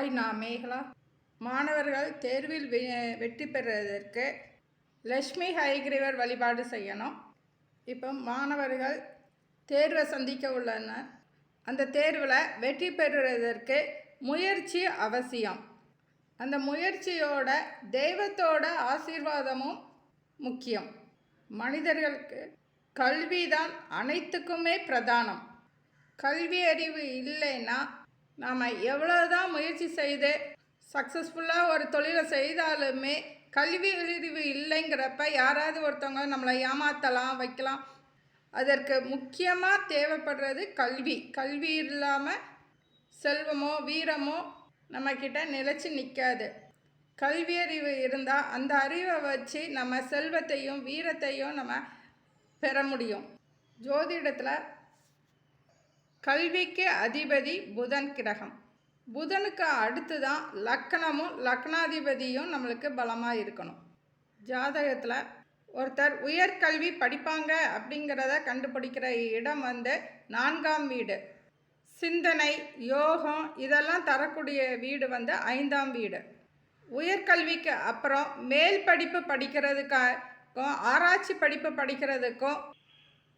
Hi, நான் மேகலா. மாணவர்கள் தேர்வில் வெற்றி பெறுவதற்கு லக்ஷ்மி ஹயக்ரீவர் வழிபாடு செய்யணும். இப்போ மாணவர்கள் தேர்வை சந்திக்க உள்ளனர். அந்த தேர்வில் வெற்றி பெறுவதற்கு முயற்சி அவசியம். அந்த முயற்சியோட தெய்வத்தோட ஆசீர்வாதமும் முக்கியம். மனிதர்களுக்கு கல்விதான் அனைத்துக்குமே பிரதானம். கல்வி அறிவு இல்லைன்னா நாம் எவ்வளோதான் முயற்சி செய்து சக்ஸஸ்ஃபுல்லாக ஒரு தொழிலை செய்தாலுமே கல்வி அறிவு இல்லைங்கிறப்ப யாராவது ஒருத்தவங்க நம்மளை ஏமாற்றலாம், வைக்கலாம். அதற்கு முக்கியமாக தேவைப்படுறது கல்வி. கல்வி இல்லாமல் செல்வமோ வீரமோ நம்மக்கிட்ட நிலைச்சி நிற்காது. கல்வி அறிவு இருந்தால் அந்த அறிவை வச்சு நம்ம செல்வத்தையும் வீரத்தையும் நம்ம பெற முடியும். ஜோதிடத்தில் கல்விக்கு அதிபதி புதன் கிரகம். புதனுக்கு அடுத்து தான் லக்கணமும் லக்னாதிபதியும் நம்மளுக்கு பலமாக இருக்கணும். ஜாதகத்தில் ஒருத்தர் உயர்கல்வி படிப்பாங்க அப்படிங்கிறத கண்டுபிடிக்கிற இடம் 4ஆம் வீடு. சிந்தனை, யோகம் இதெல்லாம் தரக்கூடிய வீடு 5ஆம் வீடு. உயர்கல்விக்கு அப்புறம் மேல் படிப்பு படிக்கிறதுக்கும் ஆராய்ச்சி படிப்பு படிக்கிறதுக்கும்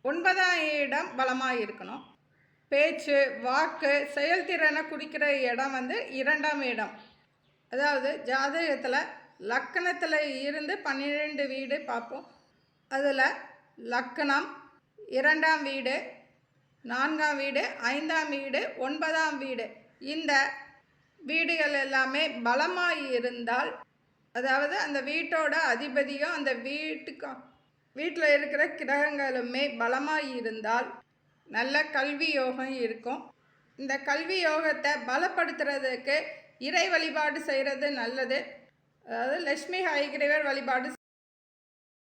9ஆம் இடம் பலமாக இருக்கணும். பேச்சு, வாக்கு, செயல்திறனை குறிக்கிற இடம் 2ஆம் இடம். அதாவது ஜாதகத்தில் லக்கணத்தில் இருந்து 12 வீடு பார்ப்போம். அதில் லக்கணம், 2ஆம் வீடு, 4ஆம் வீடு, 5ஆம் வீடு, 9ஆம் வீடு, இந்த வீடுகள் எல்லாமே பலமாக இருந்தால், அதாவது அந்த வீட்டோட அதிபதியும் அந்த வீட்டில் இருக்கிற கிரகங்களுமே பலமாக இருந்தால் நல்ல கல்வி யோகம் இருக்கும். இந்த கல்வி யோகத்தை பலப்படுத்துறதுக்கு இறை வழிபாடு செய்கிறது நல்லது. அதாவது லக்ஷ்மி ஹயக்ரீவர் வழிபாடு